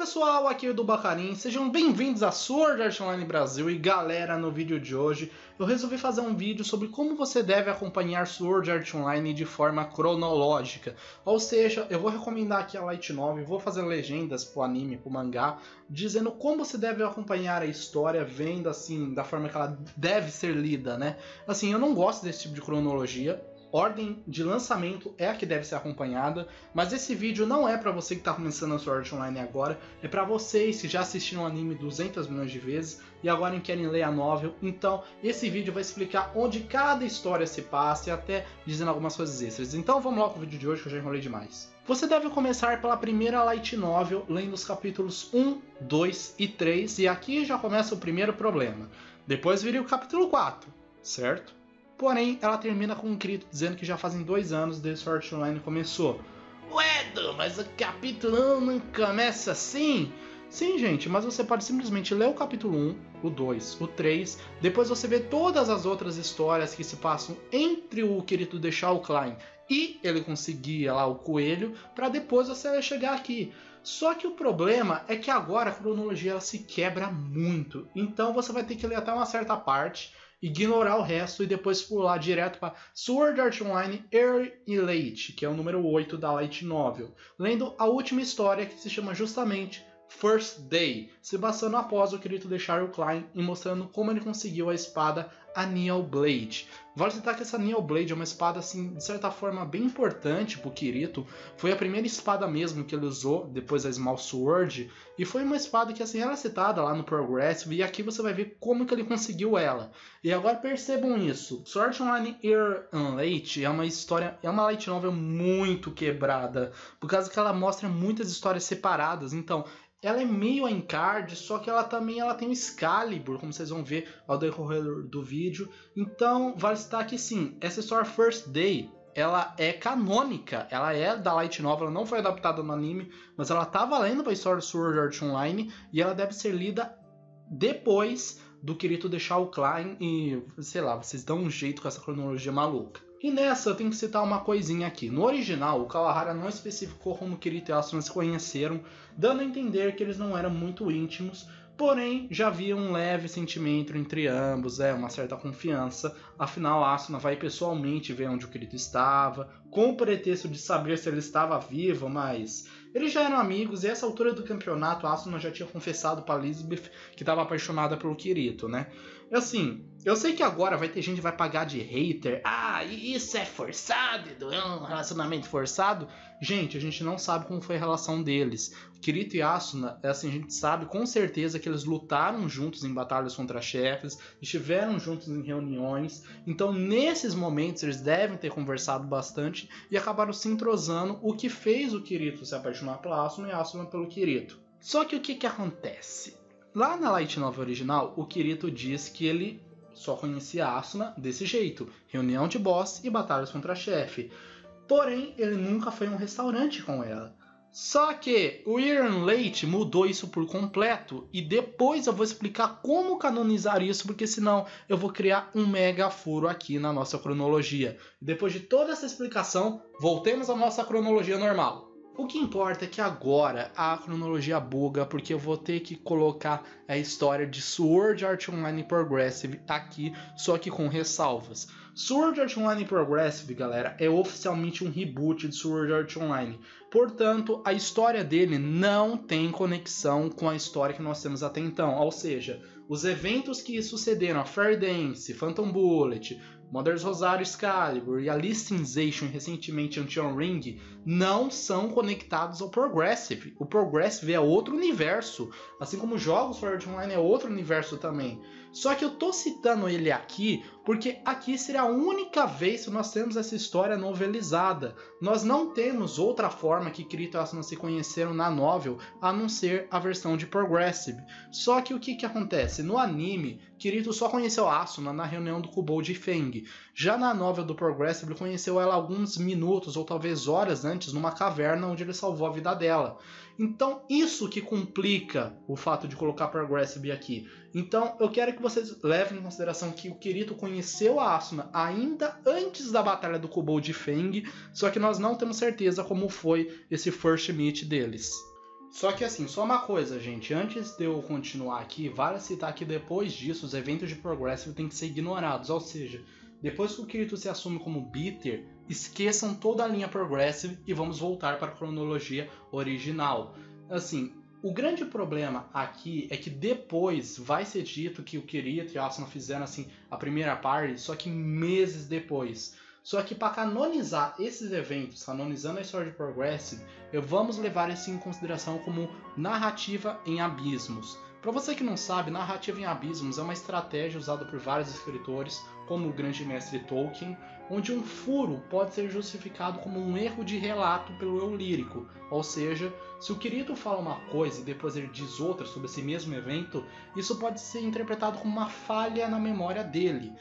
pessoal, aqui é o do Bacarin, sejam bem-vindos a Sword Art Online Brasil. E galera, no vídeo de hoje eu resolvi fazer um vídeo sobre como você deve acompanhar Sword Art Online de forma cronológica. Ou seja, eu vou recomendar aqui a Light Novel, vou fazer legendas pro anime, pro mangá, dizendo como você deve acompanhar a história, vendo assim, da forma que ela deve ser lida, né? Assim, eu não gosto desse tipo de cronologia. Ordem de lançamento é a que deve ser acompanhada, mas esse vídeo não é para você que está começando a Sword Art Online agora, é para vocês que já assistiram o anime 200 milhões de vezes e agora querem ler a novel. Então esse vídeo vai explicar onde cada história se passa e até dizendo algumas coisas extras. Então vamos lá com o vídeo de hoje que eu já enrolei demais. Você deve começar pela primeira Light Novel, lendo os capítulos 1, 2 e 3, e aqui já começa o primeiro problema. Depois viria o capítulo 4, certo? Porém, ela termina com um Kirito dizendo que já fazem 2 anos desde que Sword Art Online começou. Ué, Edu, mas o capítulo 1 não começa assim? Sim, gente, mas você pode simplesmente ler o capítulo 1, o 2, o 3, depois você vê todas as outras histórias que se passam entre o Kirito deixar o Klein e ele conseguir lá o coelho, para depois você chegar aqui. Só que o problema é que agora a cronologia ela se quebra muito, então você vai ter que ler até uma certa parte, ignorar o resto e depois pular direto para Sword Art Online Early e Late, que é o número 8 da Light Novel, lendo a última história que se chama justamente First Day, se basando após o Kirito deixar o Klein e mostrando como ele conseguiu a espada Anneal Blade. Vale citar que essa Anneal Blade é uma espada assim, de certa forma bem importante para o Kirito. Foi a primeira espada mesmo que ele usou depois da Small Sword, e foi uma espada que assim era citada lá no Progressive, e aqui você vai ver como que ele conseguiu ela. E agora percebam isso, Sword Art Online Early and Late é uma história, é uma light novel muito quebrada, por causa que ela mostra muitas histórias separadas. Então ela é meio a Encard, só que ela também tem o Excalibur, como vocês vão ver ao decorrer do vídeo. Então vale citar que sim, essa história First Day ela é canônica, ela é da Light Novel, ela não foi adaptada no anime, mas ela tá valendo para a história Sword Art Online e ela deve ser lida depois do Kirito deixar o Klein e, sei lá, vocês dão um jeito com essa cronologia maluca. E nessa eu tenho que citar uma coisinha aqui. No original, o Kawahara não especificou como Kirito e Asuna se conheceram, dando a entender que eles não eram muito íntimos, porém já havia um leve sentimento entre ambos, uma certa confiança. Afinal, Asuna vai pessoalmente ver onde o Kirito estava, com o pretexto de saber se ele estava vivo, mas eles já eram amigos e a essa altura do campeonato a Asuna já tinha confessado para Elizabeth que estava apaixonada pelo Kirito, né? E assim, eu sei que agora vai ter gente que vai pagar de hater. Ah, isso é forçado, é um relacionamento forçado. Gente, a gente não sabe como foi a relação deles. Kirito e Asuna, assim, a gente sabe com certeza que eles lutaram juntos em batalhas contra chefes, estiveram juntos em reuniões. Então, nesses momentos, eles devem ter conversado bastante e acabaram se entrosando, o que fez o Kirito se apaixonar pela Asuna e a Asuna pelo Kirito. Só que o que acontece? Lá na Light Novel original, o Kirito diz que ele só conhecia a Asuna desse jeito, reunião de boss e batalhas contra chefe. Porém, ele nunca foi a um restaurante com ela. Só que o Iron Late mudou isso por completo e depois eu vou explicar como canonizar isso, porque senão eu vou criar um mega furo aqui na nossa cronologia. Depois de toda essa explicação, voltemos à nossa cronologia normal. O que importa é que agora a cronologia buga, porque eu vou ter que colocar a história de Sword Art Online Progressive aqui, só que com ressalvas. Sword Art Online Progressive, galera, é oficialmente um reboot de Sword Art Online. Portanto, a história dele não tem conexão com a história que nós temos até então. Ou seja, os eventos que sucederam a Fairy Dance, Phantom Bullet, Mother's Rosario Excalibur e a Listinzation recentemente Antion Ring não são conectados ao Progressive. O Progressive é outro universo, assim como os jogos Sword Art Online é outro universo também. Só que eu tô citando ele aqui porque aqui seria a única vez que nós temos essa história novelizada. Nós não temos outra forma que Kirito e Asuna se conheceram na novel, a não ser a versão de Progressive. Só que o que acontece? No anime, Kirito só conheceu Asuna na reunião do Kubo de Feng. Já na novel do Progressive, ele conheceu ela alguns minutos ou talvez horas antes numa caverna onde ele salvou a vida dela. Então isso que complica o fato de colocar Progressive aqui. Então eu quero que vocês levem em consideração que o Kirito conheceu a Asuna ainda antes da batalha do Kubo de Feng, só que nós não temos certeza como foi esse first meet deles. Só que assim, só uma coisa, gente, antes de eu continuar aqui, vale citar que depois disso os eventos de Progressive têm que ser ignorados, ou seja, depois que o Kirito se assume como Bitter, esqueçam toda a linha Progressive e vamos voltar para a cronologia original. Assim, o grande problema aqui é que depois vai ser dito que o Kirito e a Asuna fizeram assim a primeira parte, só que meses depois. Só que para canonizar esses eventos, canonizando a história de Progressive, vamos levar isso em consideração como narrativa em abismos. Para você que não sabe, narrativa em abismos é uma estratégia usada por vários escritores, como o grande mestre Tolkien, onde um furo pode ser justificado como um erro de relato pelo eu lírico, ou seja, se o Kirito fala uma coisa e depois ele diz outra sobre esse mesmo evento, isso pode ser interpretado como uma falha na memória dele.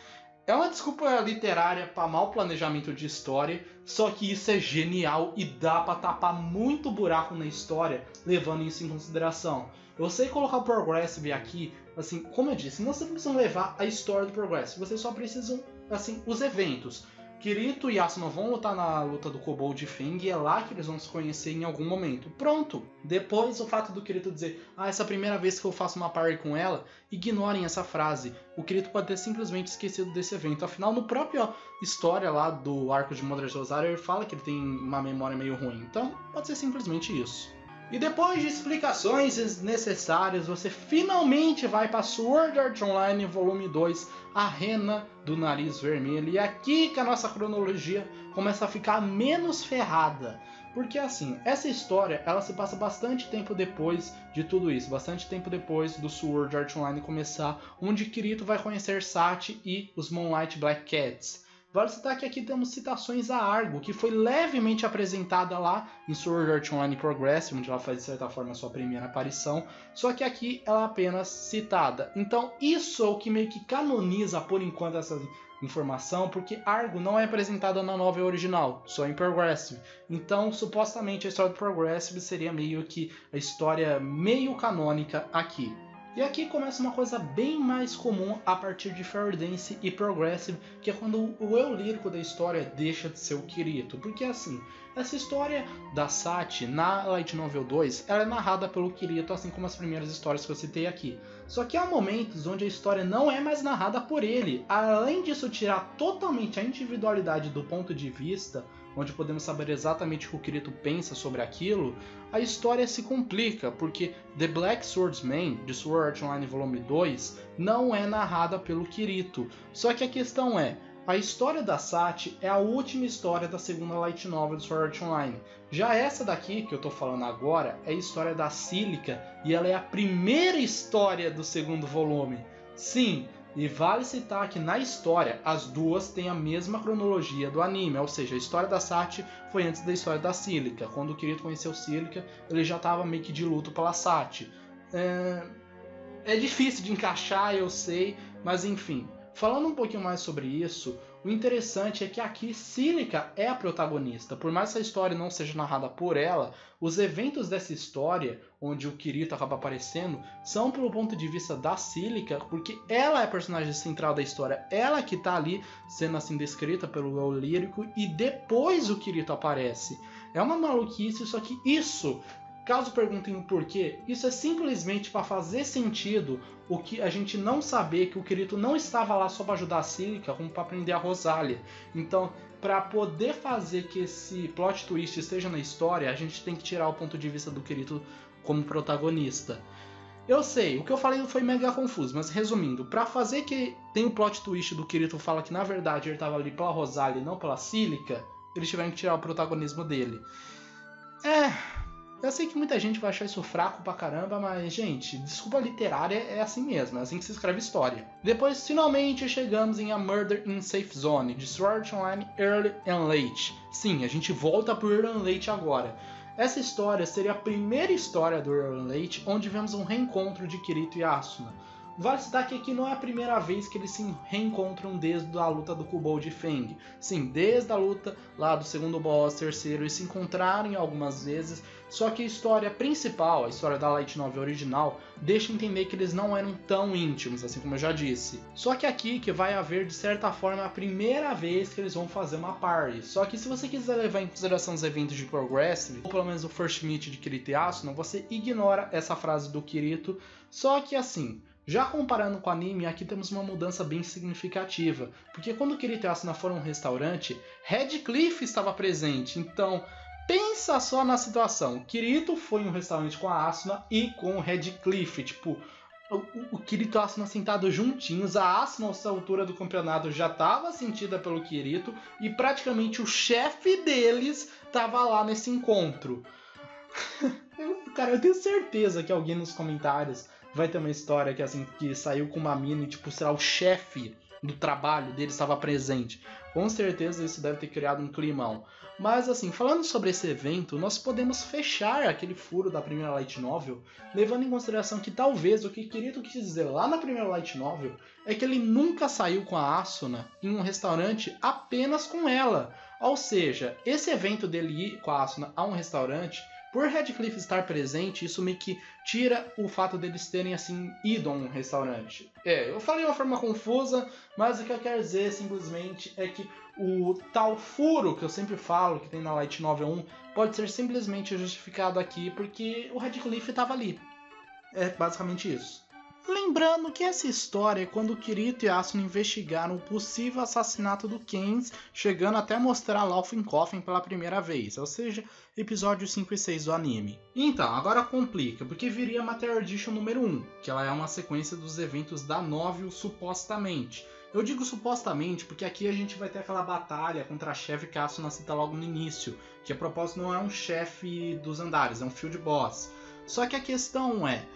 É uma desculpa literária para mau planejamento de história, só que isso é genial e dá para tapar muito buraco na história, levando isso em consideração. Eu sei colocar o Progressive aqui, assim, como eu disse, não vocês precisam levar a história do Progressive, vocês só precisam, assim, os eventos. Kirito e Asuna vão lutar na luta do Kobold Fang e é lá que eles vão se conhecer em algum momento. Pronto! Depois o fato do Kirito dizer essa é a primeira vez que eu faço uma party com ela, ignorem essa frase. O Kirito pode ter simplesmente esquecido desse evento. Afinal, no próprio história lá do arco de Modern Rosário, ele fala que ele tem uma memória meio ruim. Então, pode ser simplesmente isso. E depois de explicações desnecessárias, você finalmente vai para Sword Art Online Volume 2, a Rena do Nariz Vermelho. E aqui que a nossa cronologia começa a ficar menos ferrada. Porque assim, essa história ela se passa bastante tempo depois de tudo isso, bastante tempo depois do Sword Art Online começar, onde Kirito vai conhecer Sachi e os Moonlight Black Cats. Vale citar que aqui temos citações a Argo, que foi levemente apresentada lá em Sword Art Online Progressive, onde ela faz de certa forma a sua primeira aparição, só que aqui ela é apenas citada. Então isso é o que meio que canoniza por enquanto essa informação, porque Argo não é apresentada na novel original, só em Progressive. Então supostamente a história do Progressive seria meio que a história meio canônica aqui. E aqui começa uma coisa bem mais comum a partir de Fairy Dance e Progressive, que é quando o eu lírico da história deixa de ser o Kirito. Porque assim, essa história da Sachi na Light Novel 2, ela é narrada pelo Kirito, assim como as primeiras histórias que eu citei aqui. Só que há momentos onde a história não é mais narrada por ele. Além disso tirar totalmente a individualidade do ponto de vista, onde podemos saber exatamente o que o Kirito pensa sobre aquilo, a história se complica, porque The Black Swordsman, de Sword Art Online Volume 2, não é narrada pelo Kirito. Só que a questão é, a história da Sachi é a última história da segunda light novel do Sword Art Online. Já essa daqui, que eu tô falando agora, é a história da Cílica, e ela é a primeira história do segundo volume. Sim, e vale citar que na história as duas têm a mesma cronologia do anime, ou seja, a história da Sachi foi antes da história da Cílica. Quando o Kirito conheceu Cílica, ele já estava meio que de luto pela Sachi. É difícil de encaixar, eu sei, mas enfim. Falando um pouquinho mais sobre isso, o interessante é que aqui Cílica é a protagonista. Por mais que a história não seja narrada por ela, os eventos dessa história, onde o Kirito acaba aparecendo, são pelo ponto de vista da Cílica, porque ela é a personagem central da história, ela que está ali sendo assim descrita pelo eu lírico, e depois o Kirito aparece. É uma maluquice, só que isso, caso perguntem o porquê, isso é simplesmente para fazer sentido o que a gente não saber que o Kirito não estava lá só para ajudar a Cílica, como para prender a Rosália. Então, para poder fazer que esse plot twist esteja na história, a gente tem que tirar o ponto de vista do Kirito como protagonista. Eu sei, o que eu falei foi mega confuso, mas resumindo, para fazer que tem o plot twist do Kirito fala que na verdade ele estava ali pela Rosália e não pela Cílica, eles tiveram que tirar o protagonismo dele. Eu sei que muita gente vai achar isso fraco pra caramba, mas, gente, desculpa literária é assim mesmo, é assim que se escreve história. Depois, finalmente, chegamos em A Murder in Safe Zone, de Sword Art Online Early and Late. Sim, a gente volta pro Early and Late agora. Essa história seria a primeira história do Early and Late, onde vemos um reencontro de Kirito e Asuna. Vale citar que aqui não é a primeira vez que eles se reencontram desde a luta do Kobold e Feng. Sim, desde a luta lá do segundo boss, terceiro, eles se encontraram algumas vezes, só que a história principal, a história da Light Novel original, deixa entender que eles não eram tão íntimos, assim como eu já disse. Só que aqui que vai haver, de certa forma, a primeira vez que eles vão fazer uma party. Só que se você quiser levar em consideração os eventos de Progressive, ou pelo menos o First Meet de Kirito e Asuna, você ignora essa frase do Kirito. Só que assim, já comparando com o anime, aqui temos uma mudança bem significativa, porque quando Kirito e Asuna foram a um restaurante, Radcliffe estava presente, então pensa só na situação, Kirito foi em um restaurante com a Asuna e com o Radcliffe, tipo, o Kirito e a Asuna sentados juntinhos, a Asuna a essa altura do campeonato já estava sentida pelo Kirito e praticamente o chefe deles estava lá nesse encontro. Cara, eu tenho certeza que alguém nos comentários vai ter uma história que assim, que saiu com uma mina e tipo, será o chefe do trabalho dele estava presente. Com certeza isso deve ter criado um climão. Mas assim, falando sobre esse evento, nós podemos fechar aquele furo da primeira Light Novel, levando em consideração que talvez o que Kirito quis dizer lá na primeira Light Novel é que ele nunca saiu com a Asuna em um restaurante apenas com ela. Ou seja, esse evento dele ir com a Asuna a um restaurante, por Radcliffe estar presente, isso meio que tira o fato deles terem, assim, ido a um restaurante. Eu falei de uma forma confusa, mas o que eu quero dizer, simplesmente, é que o tal furo que eu sempre falo, que tem na Light Novel 1, pode ser simplesmente justificado aqui, porque o Radcliffe estava ali. É basicamente isso. Lembrando que essa história é quando Kirito e Asuna investigaram o possível assassinato do Kens, chegando até a mostrar Laughing Coffin pela primeira vez, ou seja, episódios 5 e 6 do anime. Então, agora complica, porque viria Material Edition número 1, que ela é uma sequência dos eventos da novel supostamente. Eu digo supostamente porque aqui a gente vai ter aquela batalha contra a chefe que a Asuna cita logo no início, que a propósito não é um chefe dos andares, é um field boss. Só que a questão é,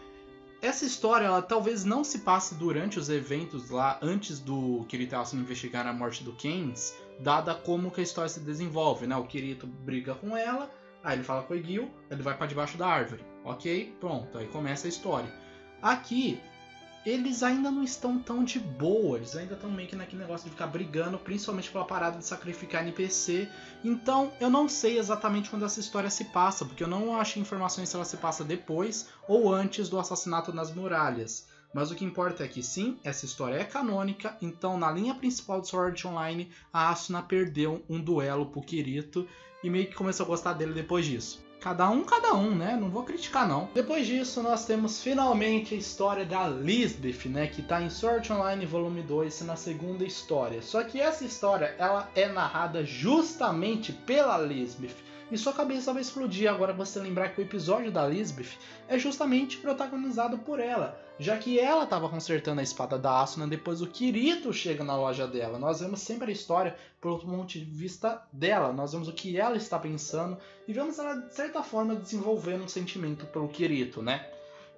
essa história ela talvez não se passe durante os eventos lá antes do Kirito e Asuna investigar a morte do Kens, dada como que a história se desenvolve, né? O Kirito briga com ela, aí ele fala com o Egil, ele vai para debaixo da árvore, ok? Pronto, aí começa a história. Aqui, eles ainda não estão tão de boa, eles ainda estão meio que naquele negócio de ficar brigando, principalmente pela parada de sacrificar NPC. Então eu não sei exatamente quando essa história se passa, porque eu não achei informações se ela se passa depois ou antes do assassinato nas muralhas. Mas o que importa é que sim, essa história é canônica, então na linha principal do Sword Art Online, a Asuna perdeu um duelo pro Kirito e meio que começou a gostar dele depois disso. Cada um, né? Não vou criticar, não. Depois disso, nós temos finalmente a história da Lisbeth, né? Que tá em Sword Art Online Volume 2, na segunda história. Só que essa história, ela é narrada justamente pela Lisbeth. E sua cabeça vai explodir agora você lembrar que o episódio da Lisbeth é justamente protagonizado por ela, já que ela estava consertando a espada da Asuna depois o Kirito chega na loja dela. Nós vemos sempre a história pelo ponto de vista dela, nós vemos o que ela está pensando e vemos ela de certa forma desenvolvendo um sentimento pelo Kirito, né?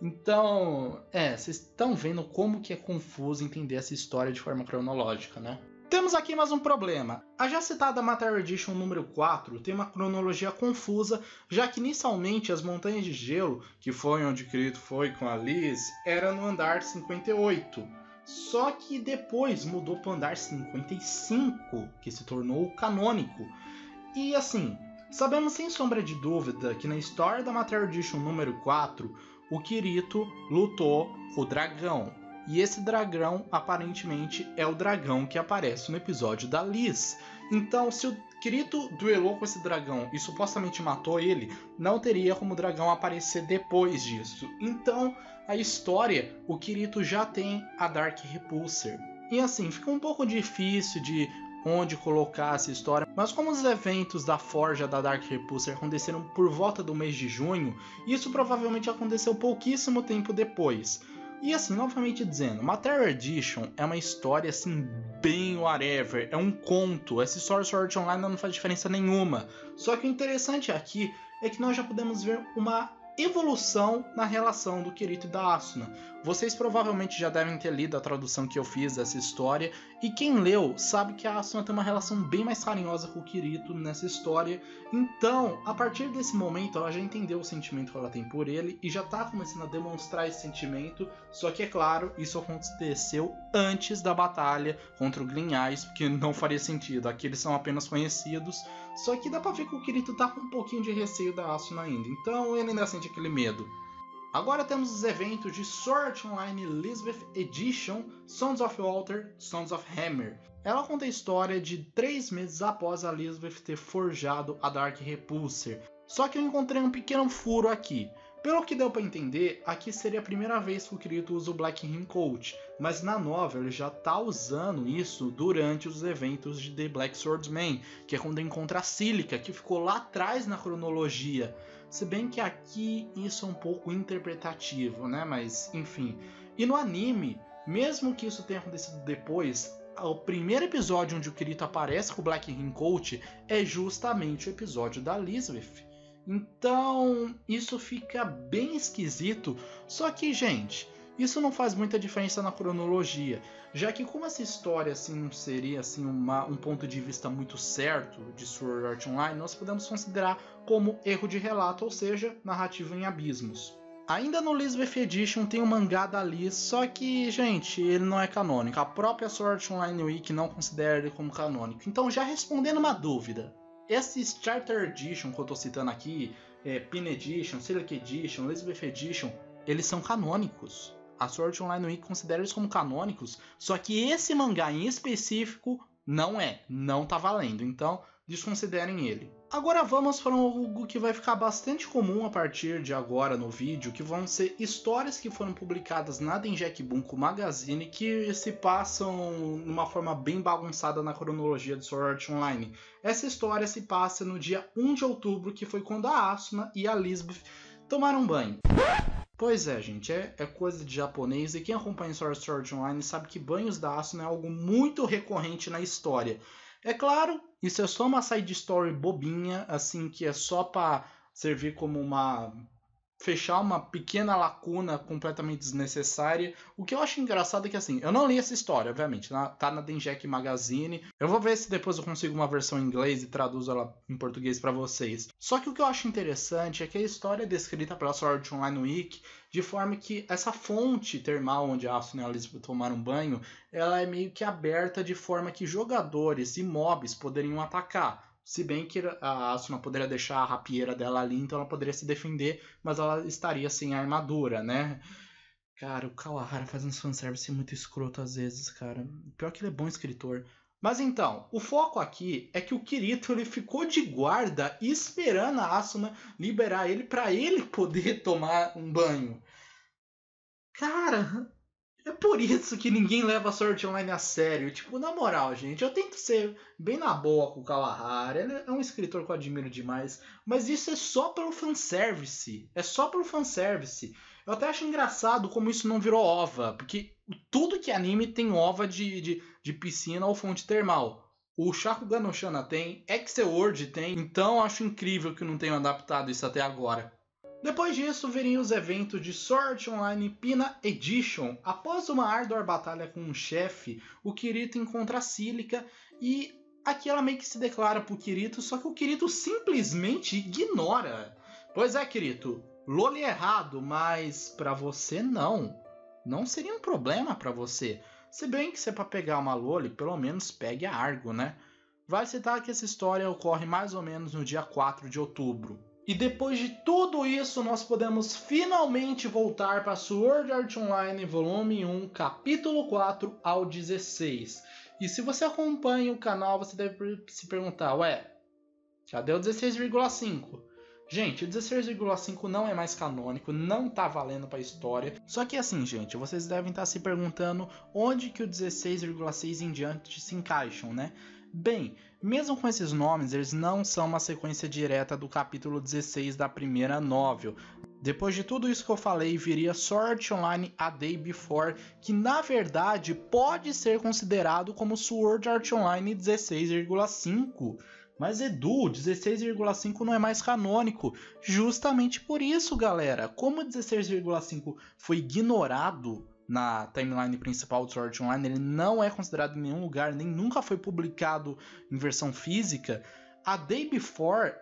Então, vocês estão vendo como que é confuso entender essa história de forma cronológica, né? Temos aqui mais um problema. A já citada Material Edition número 4 tem uma cronologia confusa, já que inicialmente as Montanhas de Gelo, que foi onde Kirito foi com a Liz, era no andar 58. Só que depois mudou para o andar 55, que se tornou canônico. E assim, sabemos sem sombra de dúvida que na história da Material Edition número 4, o Kirito lutou com o dragão. E esse dragão, aparentemente, é o dragão que aparece no episódio da Liz. Então, se o Kirito duelou com esse dragão e supostamente matou ele, não teria como o dragão aparecer depois disso. Então, a história, o Kirito já tem a Dark Repulsor. E assim, fica um pouco difícil de onde colocar essa história, mas como os eventos da Forja da Dark Repulsor aconteceram por volta do mês de junho, isso provavelmente aconteceu pouquíssimo tempo depois. E assim, novamente dizendo, Material Edition é uma história assim, bem whatever, é um conto, essa história do Sword Art Online não faz diferença nenhuma. Só que o interessante aqui é que nós já podemos ver uma evolução na relação do Kirito e da Asuna. Vocês provavelmente já devem ter lido a tradução que eu fiz dessa história, e quem leu sabe que a Asuna tem uma relação bem mais carinhosa com o Kirito nessa história. Então, a partir desse momento, ela já entendeu o sentimento que ela tem por ele e já está começando a demonstrar esse sentimento. Só que, é claro, isso aconteceu antes da batalha contra o Green Eyes, porque não faria sentido, aqui eles são apenas conhecidos. Só que dá pra ver que o Kirito tá com um pouquinho de receio da Asuna ainda, então ele ainda sente aquele medo. Agora temos os eventos de Sword Art Online Lisbeth Edition, Sons of Water, Sons of Hammer. Ela conta a história de 3 meses após a Lisbeth ter forjado a Dark Repulsor. Só que eu encontrei um pequeno furo aqui. Pelo que deu para entender, aqui seria a primeira vez que o Kirito usa o Black Ring Coat, mas na novel ele já tá usando isso durante os eventos de The Black Swordsman, que é quando encontra a Cílica, que ficou lá atrás na cronologia. Se bem que aqui isso é um pouco interpretativo, né? Mas enfim. E no anime, mesmo que isso tenha acontecido depois, o primeiro episódio onde o Kirito aparece com o Black Ring Coat é justamente o episódio da Lisbeth. Então, isso fica bem esquisito, só que, gente, isso não faz muita diferença na cronologia, já que como essa história assim, não seria assim, um ponto de vista muito certo de Sword Art Online, nós podemos considerar como erro de relato, ou seja, narrativa em abismos. Ainda no Lisbeth Edition tem o mangá da Liz, só que, gente, ele não é canônico, a própria Sword Art Online Wiki não considera ele como canônico. Então, já respondendo uma dúvida, esse Starter Edition que eu tô citando aqui, Pin Edition, Silk Edition, Lisbeth Edition, eles são canônicos. A Sword Art Online Wiki considera eles como canônicos, só que esse mangá em específico não tá valendo, então desconsiderem ele. Agora vamos para algo que vai ficar bastante comum a partir de agora no vídeo, que vão ser histórias que foram publicadas na Denjek Bunko Magazine que se passam numa forma bem bagunçada na cronologia de Sword Art Online. Essa história se passa no dia 1 de outubro, que foi quando a Asuna e a Lisbeth tomaram banho. Pois é, gente, é coisa de japonês, e quem acompanha Sword Art Online sabe que banhos da Asuna é algo muito recorrente na história. É claro, isso é só uma side story bobinha, assim, que é só para servir como fechar uma pequena lacuna completamente desnecessária. O que eu acho engraçado é que, assim, eu não li essa história, obviamente, tá na Denjek Magazine. Eu vou ver se depois eu consigo uma versão em inglês e traduzo ela em português para vocês. Só que o que eu acho interessante é que a história é descrita pela Sword Art Online Wiki de forma que essa fonte termal onde a Asuna e a Lisbeth tomaram banho, ela é meio que aberta de forma que jogadores e mobs poderiam atacar. Se bem que a Asuna poderia deixar a rapieira dela ali, então ela poderia se defender, mas ela estaria sem armadura, né? Cara, o Kawahara faz uns fanservice muito escroto às vezes, cara. Pior que ele é bom escritor. Mas então, o foco aqui é que o Kirito ele ficou de guarda esperando a Asuna liberar ele para ele poder tomar um banho. Cara, é por isso que ninguém leva a Sword Art Online a sério. Tipo, na moral, gente, eu tento ser bem na boa com o Kawahara. Ele é um escritor que eu admiro demais. Mas isso é só pelo fanservice. É só pelo fanservice. Eu até acho engraçado como isso não virou OVA. Porque tudo que é anime tem OVA de piscina ou fonte termal. O Shakugan no Shana tem, Exeworld tem. Então eu acho incrível que não tenham adaptado isso até agora. Depois disso, viriam os eventos de Sword Art Online Pina Edition. Após uma árdua batalha com um chefe, o Kirito encontra a Cílica e aqui ela meio que se declara pro Kirito, só que o Kirito simplesmente ignora. Pois é, Kirito, Loli é errado, mas pra você não. Não seria um problema pra você. Se bem que se é pra pegar uma Loli, pelo menos pegue a Argo, né? Vai citar que essa história ocorre mais ou menos no dia 4 de outubro. E depois de tudo isso, nós podemos finalmente voltar para Sword Art Online Volume 1, Capítulo 4 ao 16. E se você acompanha o canal, você deve se perguntar, ué, cadê o 16,5? Gente, o 16,5 não é mais canônico, não tá valendo para a história. Só que assim, gente, vocês devem estar se perguntando onde que o 16,6 em diante se encaixam, né? Bem, mesmo com esses nomes, eles não são uma sequência direta do capítulo 16 da primeira novel. Depois de tudo isso que eu falei, viria Sword Art Online A Day Before, que na verdade pode ser considerado como Sword Art Online 16,5. Mas Edu, 16,5 não é mais canônico. Justamente por isso, galera. Como o 16,5 foi ignorado na timeline principal do Sword Art Online, ele não é considerado em nenhum lugar, nem nunca foi publicado em versão física, a Day Before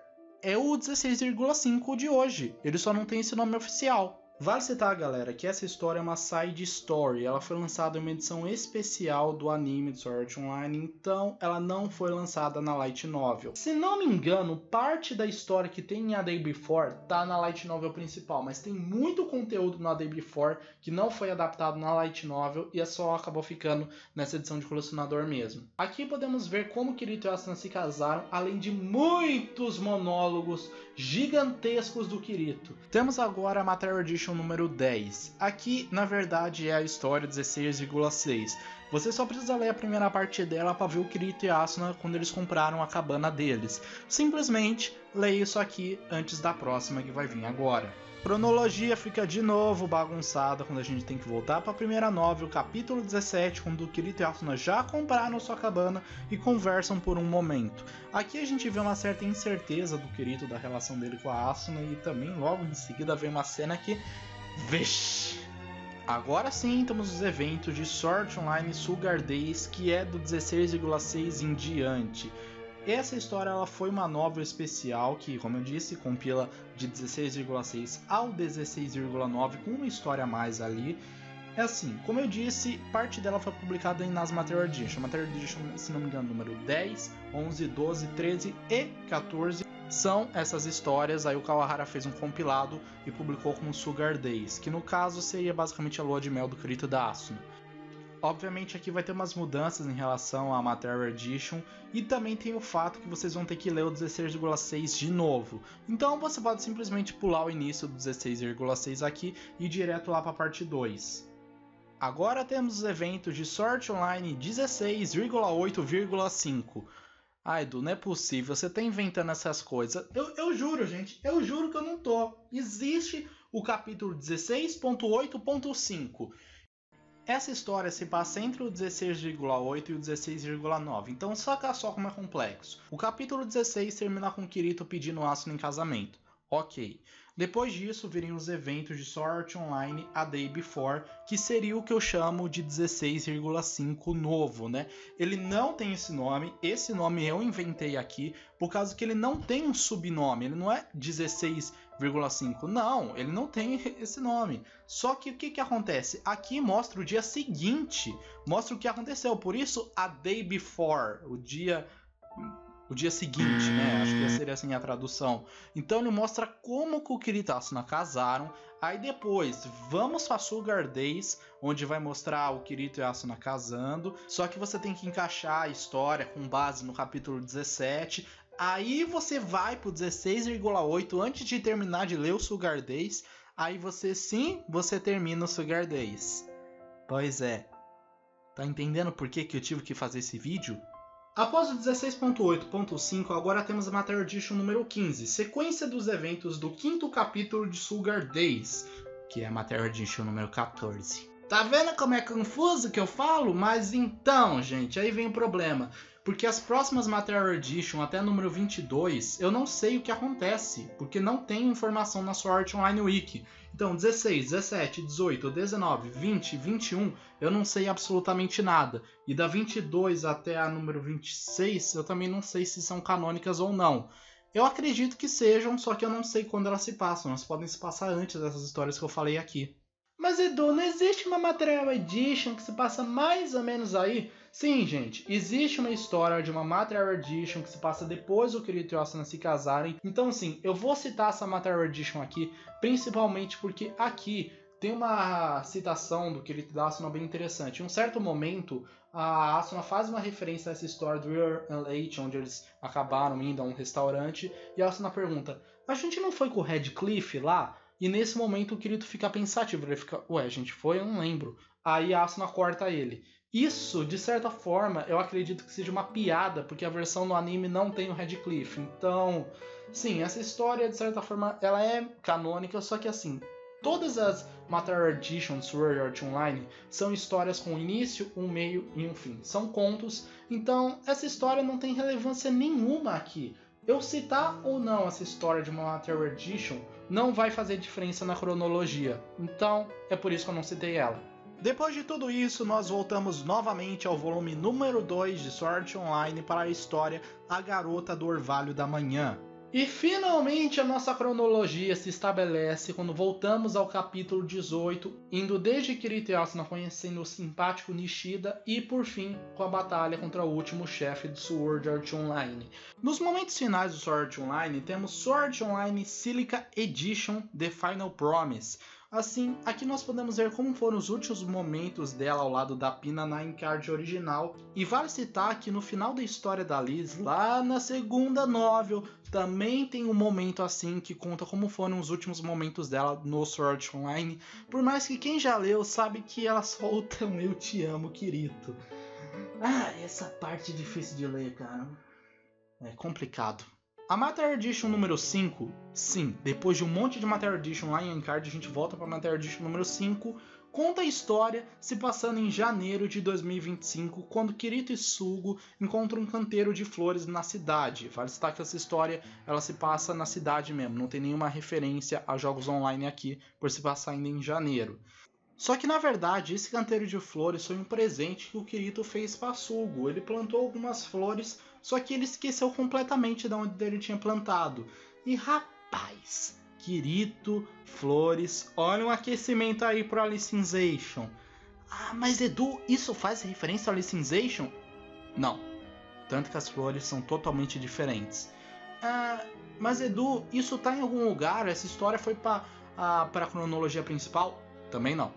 é o 16,5 de hoje. Ele só não tem esse nome oficial. Vale citar, galera, que essa história é uma side story. Ela foi lançada em uma edição especial do anime de Sword Art Online, então ela não foi lançada na Light Novel. Se não me engano, parte da história que tem em A Day Before tá na Light Novel principal, mas tem muito conteúdo na Day Before que não foi adaptado na Light Novel e só acabou ficando nessa edição de colecionador mesmo. Aqui podemos ver como Kirito e Asuna se casaram, além de muitos monólogos gigantescos do Kirito. Temos agora a Material Edition número 10. Aqui, na verdade, é a história 16,6. Você só precisa ler a primeira parte dela para ver o Kirito e Asuna quando eles compraram a cabana deles. Simplesmente leia isso aqui antes da próxima que vai vir agora. A cronologia fica de novo bagunçada quando a gente tem que voltar para a primeira novel, capítulo 17, quando o Kirito e Asuna já compraram sua cabana e conversam por um momento. Aqui a gente vê uma certa incerteza do Kirito, da relação dele com a Asuna, e também logo em seguida vem uma cena que... Vixe! Agora sim temos os eventos de Sword Art Online Sugar Days, que é do 16,6 em diante. Essa história ela foi uma novel especial que, como eu disse, compila de 16,6 ao 16,9 com uma história a mais ali. É assim, como eu disse, parte dela foi publicada nas Material Edition. Material Edition, se não me engano, número 10, 11, 12, 13 e 14 são essas histórias. Aí o Kawahara fez um compilado e publicou como Sugar Days, que no caso seria basicamente a lua de mel do Kirito e da Asuna. Obviamente aqui vai ter umas mudanças em relação à Material Edition e também tem o fato que vocês vão ter que ler o 16,6 de novo. Então você pode simplesmente pular o início do 16,6 aqui e ir direto lá para a parte 2. Agora temos os eventos de Sword Art Online 16,8,5. Ai, Edu, não é possível, você tá inventando essas coisas. Eu juro, gente, eu juro que eu não tô. Existe o capítulo 16,8,5. Essa história se passa entre o 16,8 e o 16,9, então saca só como é complexo. O capítulo 16 termina com Kirito pedindo Asuna em casamento. Ok. Depois disso viriam os eventos de Sword Art Online A Day Before, que seria o que eu chamo de 16,5 novo, né? Ele não tem esse nome eu inventei aqui, por causa que ele não tem um subnome, ele não é 16,5, não, ele não tem esse nome. Só que o que acontece? Aqui mostra o dia seguinte, mostra o que aconteceu, por isso A Day Before, o dia seguinte, né? Acho que seria assim a tradução. Então ele mostra como que o Kirito e Asuna casaram. Aí depois, vamos para Sugar Days, onde vai mostrar o Kirito e Asuna casando. Só que você tem que encaixar a história com base no capítulo 17. Aí você vai pro 16,8 antes de terminar de ler o Sugar Days. Aí você termina o Sugar Days. Pois é. Tá entendendo por que eu tive que fazer esse vídeo? Após o 16.8.5, agora temos a Material Edition número 15, sequência dos eventos do quinto capítulo de Sugar Days, que é a Material Edition número 14. Tá vendo como é confuso que eu falo? Mas então, gente, aí vem o problema. Porque as próximas Material Edition, até número 22, eu não sei o que acontece, porque não tem informação na Sword Art Online Wiki. Então, 16, 17, 18, 19, 20, 21, eu não sei absolutamente nada. E da 22 até a número 26, eu também não sei se são canônicas ou não. Eu acredito que sejam, só que eu não sei quando elas se passam. Elas podem se passar antes dessas histórias que eu falei aqui. Mas Edu, não existe uma Material Edition que se passa mais ou menos aí? Sim, gente, existe uma história de uma Material Edition que se passa depois do Kirito e Asuna se casarem. Então sim, eu vou citar essa Material Edition aqui, principalmente porque aqui tem uma citação do Kirito e da Asuna bem interessante. Em um certo momento, a Asuna faz uma referência a essa história do Rear and Late, onde eles acabaram indo a um restaurante, e a Asuna pergunta, a gente não foi com o Radcliffe lá? E nesse momento o Kirito fica pensativo, ele fica, ué, a gente foi? Eu não lembro. Aí a Asuna corta ele. Isso, de certa forma, eu acredito que seja uma piada, porque a versão no anime não tem o Radcliffe. Então, sim, essa história, de certa forma, ela é canônica, só que assim, Todas as Material Edition de Sword Art Online são histórias com início, um meio e um fim. São contos, então essa história não tem relevância nenhuma aqui. Eu citar ou não essa história de uma Material Edition não vai fazer diferença na cronologia, então é por isso que eu não citei ela. Depois de tudo isso, nós voltamos novamente ao volume número 2 de Sword Art Online para a história A Garota do Orvalho da Manhã. E finalmente a nossa cronologia se estabelece quando voltamos ao capítulo 18, indo desde Kirito e Asuna conhecendo o simpático Nishida e por fim com a batalha contra o último chefe do Sword Art Online. Nos momentos finais do Sword Art Online temos Sword Art Online Silica Edition The Final Promise. Assim, aqui nós podemos ver como foram os últimos momentos dela ao lado da Pina na encarte original. E vale citar que no final da história da Liz, lá na segunda novel, também tem um momento assim que conta como foram os últimos momentos dela no Sword Art Online. Por mais que quem já leu sabe que ela solta um "eu te amo, Kirito". Essa parte é difícil de ler, cara. É complicado. A Material Edition número 5, sim, depois de um monte de Material Edition lá em Encard, a gente volta para a Material Edition número 5, conta a história se passando em janeiro de 2025, quando Kirito e Sugo encontram um canteiro de flores na cidade. Vale citar que essa história ela se passa na cidade mesmo, não tem nenhuma referência a jogos online aqui, por se passar ainda em janeiro. Só que na verdade esse canteiro de flores foi um presente que o Kirito fez para Sugo. Ele plantou algumas flores, só que ele esqueceu completamente de onde ele tinha plantado. E rapaz, Kirito, flores, olha um aquecimento aí pro Alicization. Mas Edu, isso faz referência ao Alicization? Não, tanto que as flores são totalmente diferentes. Mas Edu, isso tá em algum lugar? Essa história foi para a cronologia principal? Também não.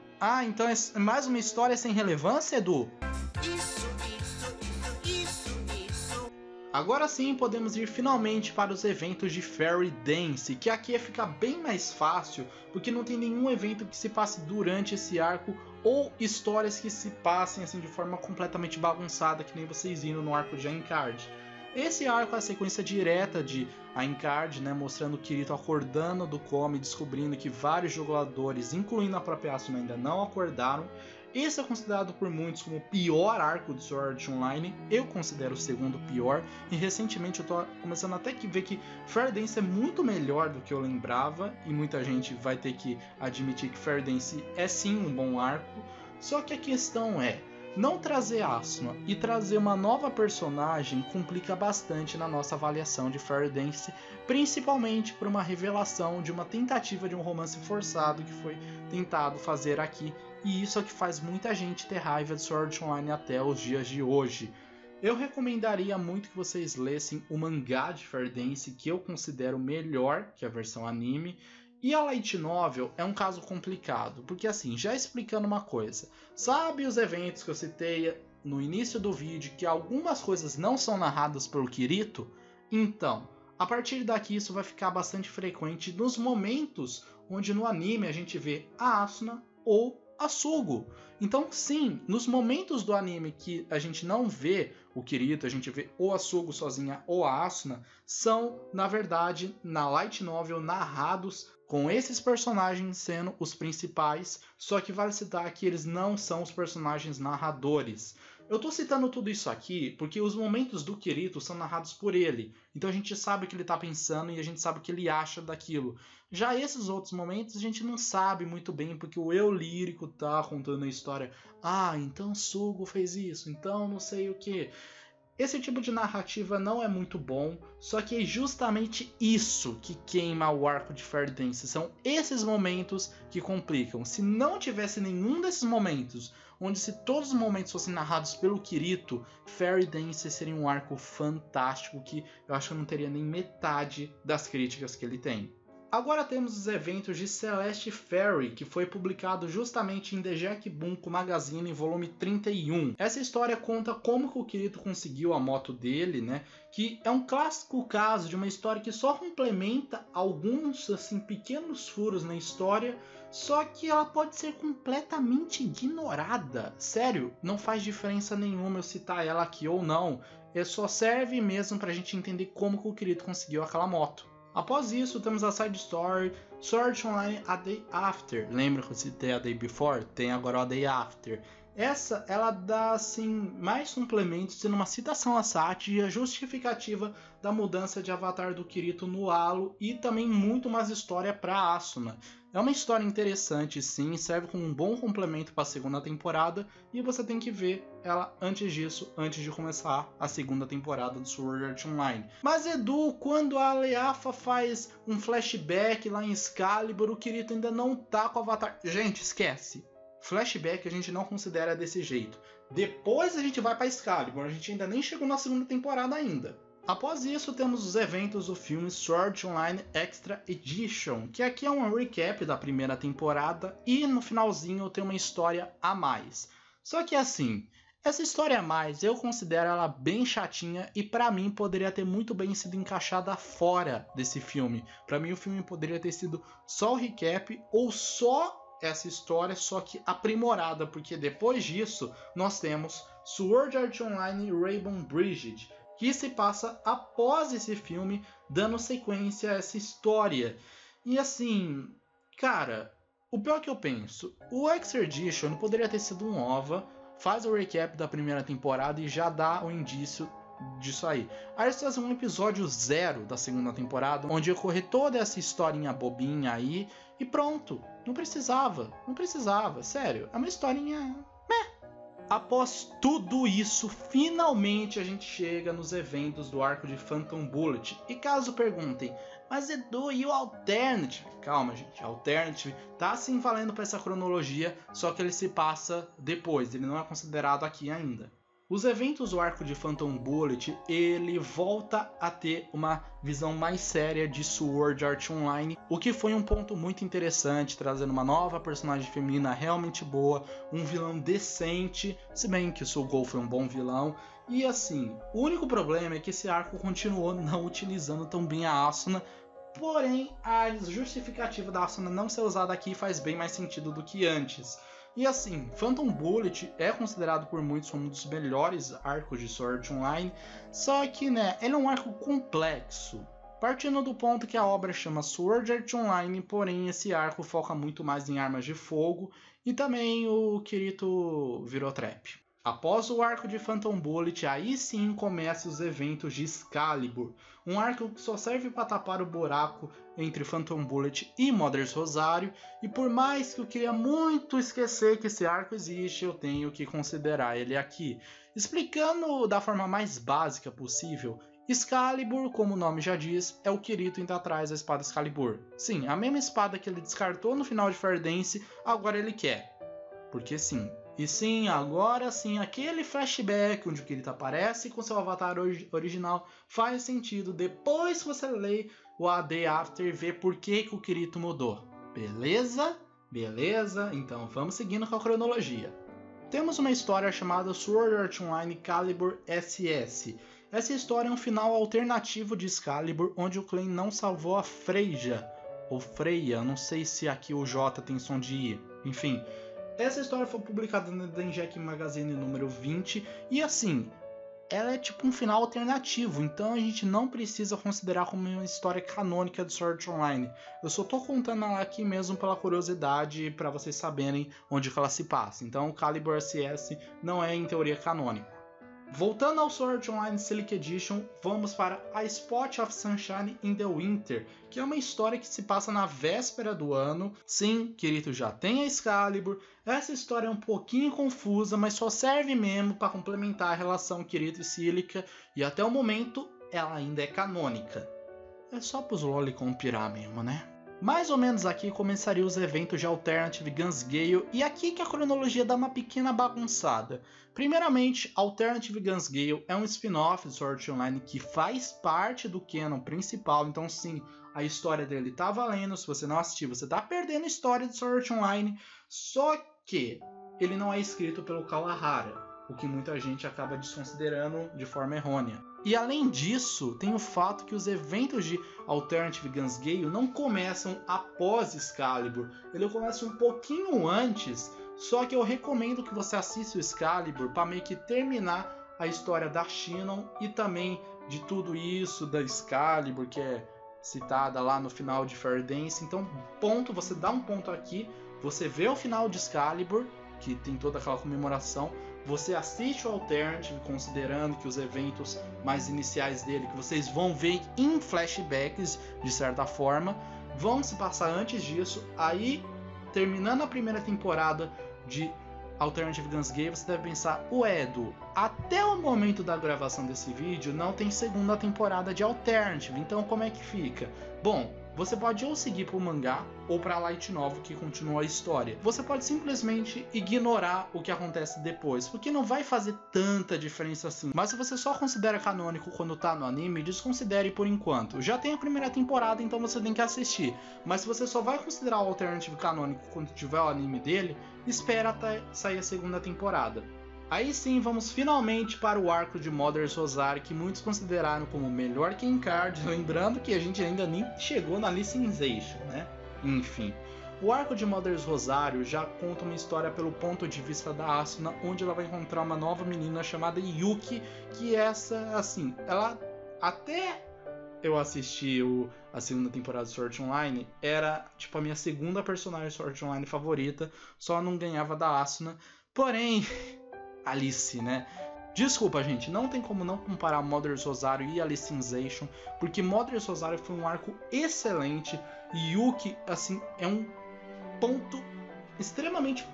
Então é mais uma história sem relevância, Edu? Isso. Agora sim podemos ir finalmente para os eventos de Fairy Dance, que aqui ia ficar bem mais fácil, porque não tem nenhum evento que se passe durante esse arco, ou histórias que se passem assim de forma completamente bagunçada, que nem vocês viram no arco de Encard. Esse arco é a sequência direta de Encard, né, mostrando o Kirito acordando do coma e descobrindo que vários jogadores, incluindo a própria Asuna, ainda não acordaram. Esse é considerado por muitos como o pior arco de Sword Art Online. Eu considero o segundo pior. E recentemente eu tô começando até que ver que Fairy Dance é muito melhor do que eu lembrava. E muita gente vai ter que admitir que Fairy Dance é sim um bom arco. Só que a questão é, não trazer Asuna e trazer uma nova personagem complica bastante na nossa avaliação de Fairy Dance, principalmente por uma revelação de uma tentativa de um romance forçado que foi tentado fazer aqui, e isso é o que faz muita gente ter raiva de Sword Art Online até os dias de hoje. Eu recomendaria muito que vocês lessem o mangá de Fairy Dance, que eu considero melhor que a versão anime. E a Light Novel é um caso complicado, porque assim, já explicando uma coisa, sabe os eventos que eu citei no início do vídeo, que algumas coisas não são narradas pelo Kirito? Então, a partir daqui isso vai ficar bastante frequente nos momentos onde no anime a gente vê a Asuna ou a Sugo. Então sim, nos momentos do anime que a gente não vê o Kirito, a gente vê ou a Sugo sozinha ou a Asuna, são na verdade na Light Novel narrados com esses personagens sendo os principais, só que vale citar que eles não são os personagens narradores. Eu tô citando tudo isso aqui porque os momentos do Kirito são narrados por ele, então a gente sabe o que ele tá pensando e a gente sabe o que ele acha daquilo. Já esses outros momentos a gente não sabe muito bem, porque o eu lírico tá contando a história. Então Sugo fez isso, então não sei o que. Esse tipo de narrativa não é muito bom, só que é justamente isso que queima o arco de Fairy Dance. São esses momentos que complicam. Se não tivesse nenhum desses momentos, onde se todos os momentos fossem narrados pelo Kirito, Fairy Dance seria um arco fantástico que eu acho que não teria nem metade das críticas que ele tem. Agora temos os eventos de Celeste Fairy, que foi publicado justamente em The Jack Bunko Magazine, volume 31. Essa história conta como que o Kirito conseguiu a moto dele, né? Que é um clássico caso de uma história que só complementa alguns assim, pequenos furos na história, só que ela pode ser completamente ignorada. Sério, não faz diferença nenhuma eu citar ela aqui ou não. Ele só serve mesmo pra gente entender como que o Kirito conseguiu aquela moto. Após isso, temos a side story Sword Art Online A Day After. Lembra que eu citei A Day Before? Tem agora A Day After. Essa, ela dá, assim, mais complementos, sendo uma citação a Sachi e a justificativa da mudança de avatar do Kirito no halo e também muito mais história para Asuna. É uma história interessante, sim, serve como um bom complemento para a segunda temporada e você tem que ver ela antes disso, antes de começar a segunda temporada do Sword Art Online. Mas Edu, quando a Leafa faz um flashback lá em Excalibur, o Kirito ainda não tá com o avatar. Gente, esquece. Flashback a gente não considera desse jeito. Depois a gente vai para Excalibur, a gente ainda nem chegou na segunda temporada ainda. Após isso temos os eventos do filme Sword Art Online Extra Edition, que aqui é um recap da primeira temporada e no finalzinho tem uma história a mais. Só que assim, essa história a mais eu considero ela bem chatinha e pra mim poderia ter muito bem sido encaixada fora desse filme. Pra mim o filme poderia ter sido só o recap ou só essa história, só que aprimorada, porque depois disso nós temos Sword Art Online Rainbow Bridge, que se passa após esse filme, dando sequência a essa história. E assim, cara, o pior que eu penso, o Extra Edition poderia ter sido um OVA, faz o recap da primeira temporada e já dá o indício disso aí. Aí eles fazem um episódio 0 da segunda temporada, onde ocorre toda essa historinha bobinha aí, e pronto. Não precisava, sério. É uma historinha... Após tudo isso, finalmente a gente chega nos eventos do arco de Phantom Bullet. E caso perguntem, mas Edu, e o Alternative? Calma, gente, Alternative tá sim valendo para essa cronologia, só que ele se passa depois, ele não é considerado aqui ainda. Os eventos do arco de Phantom Bullet, ele volta a ter uma visão mais séria de Sword Art Online, o que foi um ponto muito interessante, trazendo uma nova personagem feminina realmente boa, um vilão decente, se bem que o Sugou foi um bom vilão, e assim, o único problema é que esse arco continuou não utilizando tão bem a Asuna, porém a justificativa da Asuna não ser usada aqui faz bem mais sentido do que antes. E assim, Phantom Bullet é considerado por muitos como um dos melhores arcos de Sword Art Online, só que, né, ele é um arco complexo. Partindo do ponto que a obra chama Sword Art Online, porém esse arco foca muito mais em armas de fogo e também o Kirito virou trap. Após o arco de Phantom Bullet, aí sim começam os eventos de Excalibur, um arco que só serve para tapar o buraco entre Phantom Bullet e Mother's Rosário, e por mais que eu queria muito esquecer que esse arco existe, eu tenho que considerar ele aqui. Explicando da forma mais básica possível, Excalibur, como o nome já diz, é o Kirito indo atrás da espada Excalibur. Sim, a mesma espada que ele descartou no final de Fire Dance, agora ele quer. Porque sim. E sim, agora sim, aquele flashback onde o Kirito aparece com seu avatar original faz sentido depois que você lê o A Day After e vê por que o Kirito mudou. Beleza? Beleza? Então vamos seguindo com a cronologia. Temos uma história chamada Sword Art Online Calibur SS. Essa história é um final alternativo de Excalibur, onde o clã não salvou a Freya, ou Freya, não sei se aqui o J tem som de I, enfim. Essa história foi publicada na Denjek Magazine número 20 e assim, ela é tipo um final alternativo, então a gente não precisa considerar como uma história canônica de Sword Art Online. Eu só tô contando ela aqui mesmo pela curiosidade para vocês saberem onde que ela se passa. Então o Calibur SS não é em teoria canônico. Voltando ao Sword Art Online Silk Edition, vamos para A Spot of Sunshine in the Winter, que é uma história que se passa na véspera do ano. Sim, Kirito já tem a Excalibur. Essa história é um pouquinho confusa, mas só serve mesmo para complementar a relação Kirito e Cílica, e até o momento ela ainda é canônica. É só pros lolicon pirar mesmo, né? Mais ou menos aqui começaria os eventos de Alternative Guns Gale, e aqui que a cronologia dá uma pequena bagunçada. Primeiramente, Alternative Guns Gale é um spin-off de Sword Art Online que faz parte do canon principal, então sim, a história dele tá valendo. Se você não assistiu, você tá perdendo a história de Sword Art Online, só que ele não é escrito pelo Kawahara, o que muita gente acaba desconsiderando de forma errônea. E além disso, tem o fato que os eventos de Alternative Guns Gale não começam após Excalibur, ele começa um pouquinho antes, só que eu recomendo que você assista o Excalibur para meio que terminar a história da Shinon e também de tudo isso da Excalibur, que é citada lá no final de Fairy Dance. Então, ponto, você dá um ponto aqui, você vê o final de Excalibur, que tem toda aquela comemoração, você assiste o Alternative, considerando que os eventos mais iniciais dele, que vocês vão ver em flashbacks, de certa forma, vão se passar antes disso. Aí, terminando a primeira temporada de Alternative Guns Gay, você deve pensar, ué, Edu, até o momento da gravação desse vídeo não tem segunda temporada de Alternative, então como é que fica? Bom, você pode ou seguir pro mangá ou pra Light Novel, que continua a história. Você pode simplesmente ignorar o que acontece depois, porque não vai fazer tanta diferença assim. Mas se você só considera canônico quando tá no anime, desconsidere por enquanto. Já tem a primeira temporada, então você tem que assistir. Mas se você só vai considerar o Alternative canônico quando tiver o anime dele, espera até sair a segunda temporada. Aí sim, vamos finalmente para o arco de Mother's Rosario, que muitos consideraram como o melhor que Encard, lembrando que a gente ainda nem chegou na Licensation, né? Enfim, o arco de Mother's Rosario já conta uma história pelo ponto de vista da Asuna, onde ela vai encontrar uma nova menina chamada Yuki, que essa, assim, ela até eu assisti a segunda temporada de Sword Online, era tipo a minha segunda personagem Sword Online favorita, só não ganhava da Asuna, porém... Alice, né? Desculpa, gente, não tem como não comparar Mother's Rosario e Alicization, porque Mother's Rosario foi um arco excelente e Yuki, assim, é um ponto extremamente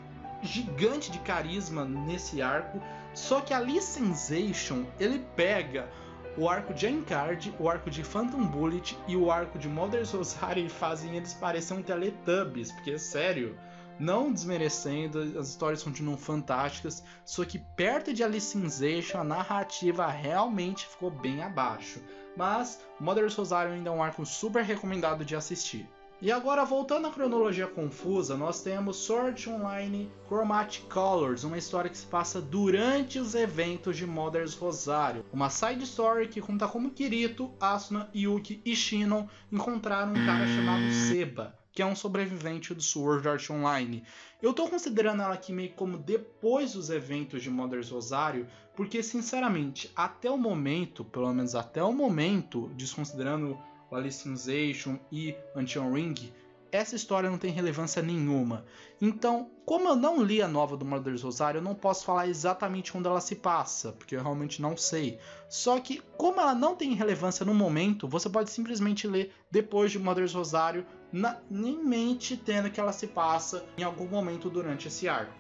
gigante de carisma nesse arco, só que Alicization, ele pega o arco de Encard, o arco de Phantom Bullet e o arco de Mother's Rosario e fazem eles parecerem Teletubbies, porque, sério... Não desmerecendo, as histórias continuam fantásticas, só que perto de Alicization a narrativa realmente ficou bem abaixo. Mas Mother's Rosario ainda é um arco super recomendado de assistir. E agora, voltando à cronologia confusa, nós temos Sword Online Chromatic Colors, uma história que se passa durante os eventos de Mother's Rosario. Uma side story que conta como Kirito, Asuna, Yuki e Shinon encontraram um cara chamado Seba, que é um sobrevivente do Sword Art Online. Eu tô considerando ela aqui meio como depois dos eventos de Mother's Rosario, porque sinceramente, até o momento, pelo menos até o momento, desconsiderando o Alicization e Ancient Ring, essa história não tem relevância nenhuma. Então, como eu não li a nova do Mother's Rosario, eu não posso falar exatamente quando ela se passa, porque eu realmente não sei. Só que, como ela não tem relevância no momento, você pode simplesmente ler depois de Mother's Rosario, em mente tendo que ela se passa em algum momento durante esse arco.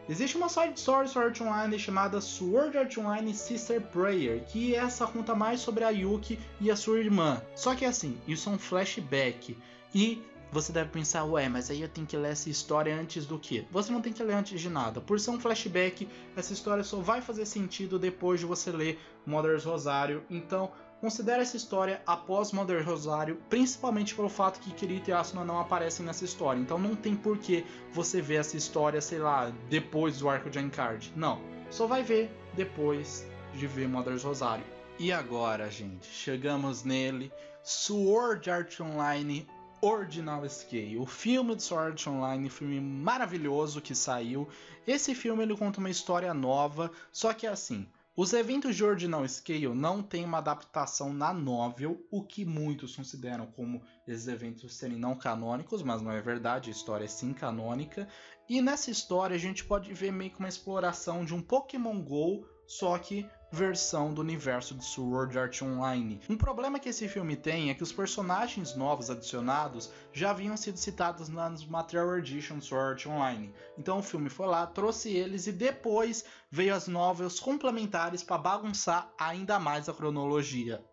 Existe uma side story Sword Art Online chamada Sword Art Online Sister Prayer, que essa conta mais sobre a Yuki e a sua irmã. Só que assim, isso é um flashback, e você deve pensar, ué, mas aí eu tenho que ler essa história antes do quê? Você não tem que ler antes de nada. Por ser um flashback, essa história só vai fazer sentido depois de você ler Mother's Rosario. Então, considere essa história após Mother's Rosario, principalmente pelo fato que Kirito e Asuna não aparecem nessa história. Então não tem por que você ver essa história, sei lá, depois do arco de Encard. Não, só vai ver depois de ver Mother's Rosario. E agora, gente, chegamos nele, Sword Art Online Ordinal Scale, o filme de Sword Art Online, filme maravilhoso que saiu. Esse filme ele conta uma história nova, só que assim, os eventos de Ordinal Scale não tem uma adaptação na novel, o que muitos consideram como esses eventos serem não canônicos, mas não é verdade, a história é sim canônica. E nessa história a gente pode ver meio que uma exploração de um Pokémon GO, só que versão do universo de Sword Art Online. Um problema que esse filme tem é que os personagens novos adicionados já haviam sido citados nas Material Edition Sword Art Online. Então o filme foi lá, trouxe eles e depois veio as novels complementares para bagunçar ainda mais a cronologia.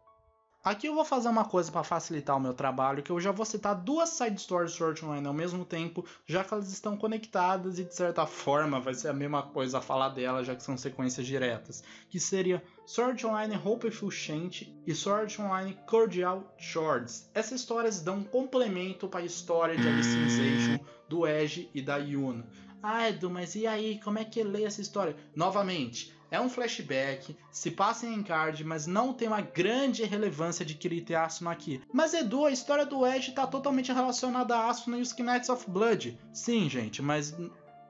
Aqui eu vou fazer uma coisa para facilitar o meu trabalho, que eu já vou citar duas side stories de Sword Art Online ao mesmo tempo, já que elas estão conectadas e de certa forma vai ser a mesma coisa a falar delas, já que são sequências diretas, que seria Sword Art Online Hopeful Shant e Sword Art Online Cordial Swords. Essas histórias dão um complemento para a história de Alicization, do Edge e da Yuna. Ah, Edu, mas e aí, como é que lê essa história? Novamente, é um flashback, se passa em Encard, mas não tem uma grande relevância de Kirito e Asuna aqui. Mas Edu, a história do Edge está totalmente relacionada a Asuna e os Knights of Blood. Sim, gente, mas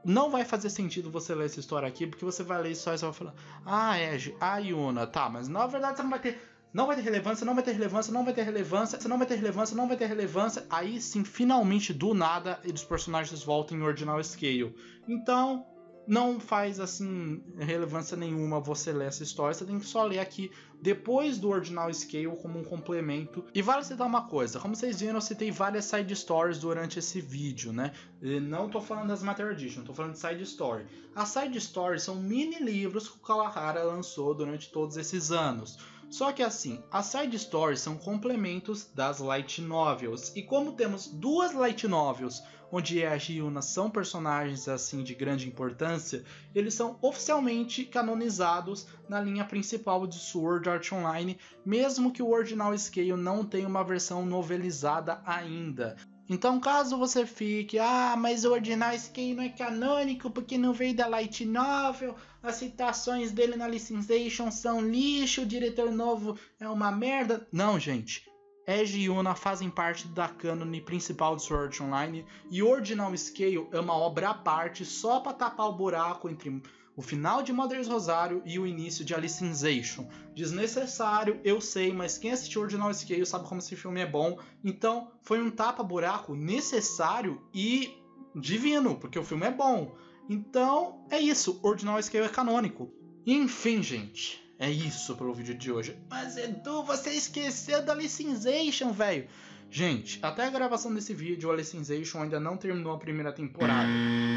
não vai fazer sentido você ler essa história aqui, porque você vai ler isso e você vai falar, ah, Edge, a Yuna, tá, mas na verdade você não vai ter não vai ter relevância, não vai ter relevância, não vai ter relevância, não vai ter relevância, não vai ter relevância. Aí sim, finalmente, do nada, os personagens voltam em Ordinal Scale. Então, não faz assim relevância nenhuma você ler essa história, você tem que só ler aqui depois do Ordinal Scale como um complemento. E vale citar uma coisa, como vocês viram, eu citei várias side stories durante esse vídeo, né? E não tô falando das Matter Edition, tô falando de side story. As side stories são mini livros que o Kawahara lançou durante todos esses anos. Só que assim, as side stories são complementos das light novels. E como temos duas light novels, onde Eiji e Yuna são personagens assim de grande importância, eles são oficialmente canonizados na linha principal de Sword Art Online, mesmo que o Ordinal Scale não tenha uma versão novelizada ainda. Então, caso você fique, mas o Ordinal Scale não é canônico porque não veio da Light Novel, as citações dele na Alicization são lixo, o diretor novo é uma merda. Não, gente. Eiji e Yuna fazem parte da cânone principal de Sword Art Online e Ordinal Scale é uma obra à parte só para tapar o buraco entre o final de Mother's Rosario e o início de Alicization. Desnecessário, eu sei, mas quem assistiu Ordinal Scale sabe como esse filme é bom. Então foi um tapa-buraco necessário e divino, porque o filme é bom. Então é isso, Ordinal Scale é canônico. Enfim, gente, é isso pelo vídeo de hoje. Mas Edu, você esqueceu da Alicization, velho. Gente, até a gravação desse vídeo, a Alicization ainda não terminou a primeira temporada.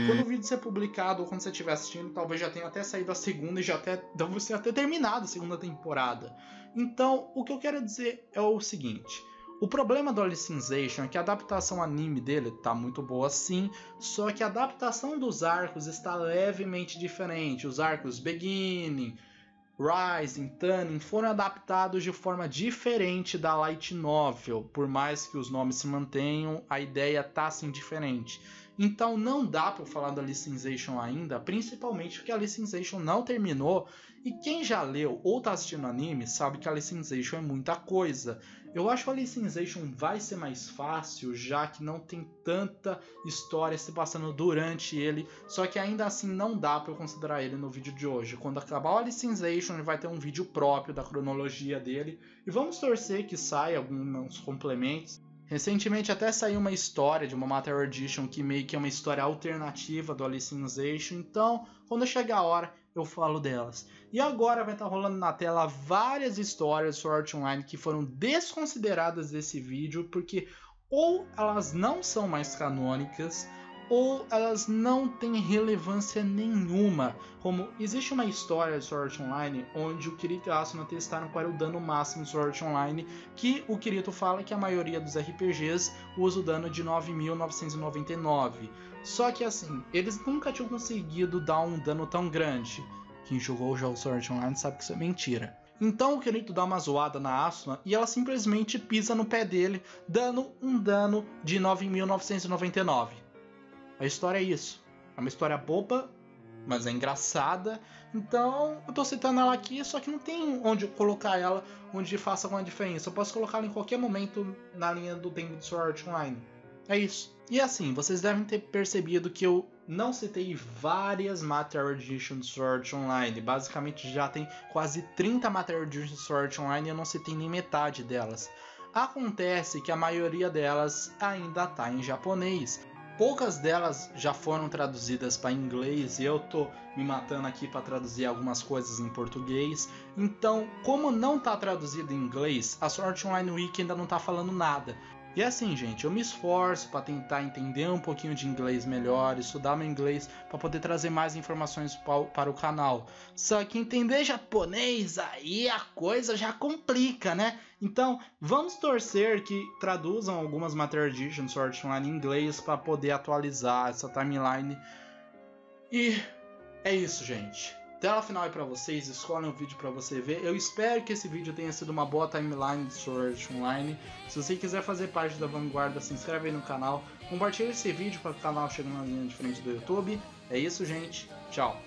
Quando o vídeo ser publicado ou quando você estiver assistindo, talvez já tenha até saído a segunda e já deve ser até terminado a segunda temporada. Então, o que eu quero dizer é o seguinte. O problema do Alicization é que a adaptação anime dele tá muito boa sim, só que a adaptação dos arcos está levemente diferente. Os arcos Beginning, Rising, Turning foram adaptados de forma diferente da Light Novel. Por mais que os nomes se mantenham, a ideia tá assim diferente. Então não dá para falar da Alicization ainda, principalmente porque a Alicization não terminou. E quem já leu ou tá assistindo anime sabe que a Alicization é muita coisa. Eu acho que a Alicization vai ser mais fácil, já que não tem tanta história se passando durante ele. Só que ainda assim não dá para eu considerar ele no vídeo de hoje. Quando acabar o Alicization, ele vai ter um vídeo próprio da cronologia dele. E vamos torcer que saia alguns complementos. Recentemente até saiu uma história de uma Matter Edition que meio que é uma história alternativa do Alicization. Então, quando chegar a hora, eu falo delas. E agora vai estar rolando na tela várias histórias de Sword Art Online que foram desconsideradas desse vídeo, porque ou elas não são mais canônicas, ou elas não têm relevância nenhuma. Como existe uma história de Sword Art Online onde o Kirito e a Asuna testaram qual era o dano máximo de Sword Art Online, que o Kirito fala que a maioria dos RPGs usa o dano de 9.999. Só que assim, eles nunca tinham conseguido dar um dano tão grande. Quem jogou o jogo Sword Art Online sabe que isso é mentira. Então o Kirito dá uma zoada na Asuna e ela simplesmente pisa no pé dele, dando um dano de 9.999. A história é isso. É uma história boba, mas é engraçada. Então eu tô citando ela aqui, só que não tem onde colocar ela onde faça alguma diferença. Eu posso colocar ela em qualquer momento na linha do tempo de Sword Art Online. É isso. E assim, vocês devem ter percebido que eu não citei várias Matter Editions de Sword Art Online. Basicamente já tem quase 30 Matter Editions de Sword Art Online e eu não citei nem metade delas. Acontece que a maioria delas ainda está em japonês. Poucas delas já foram traduzidas para inglês e eu tô me matando aqui para traduzir algumas coisas em português. Então, como não está traduzido em inglês, a Sword Art Online Wiki ainda não está falando nada. E assim, gente, eu me esforço para tentar entender um pouquinho de inglês melhor, estudar meu inglês para poder trazer mais informações para o canal. Só que entender japonês, aí a coisa já complica, né? Então, vamos torcer que traduzam algumas Matter Editions Sword Art Online em inglês para poder atualizar essa timeline. E é isso, gente. Tela final aí pra vocês, escolhem um vídeo pra você ver. Eu espero que esse vídeo tenha sido uma boa timeline de Sword Art Online. Se você quiser fazer parte da vanguarda, se inscreve aí no canal. Compartilha esse vídeo para o canal chegar na linha de frente do YouTube. É isso, gente. Tchau.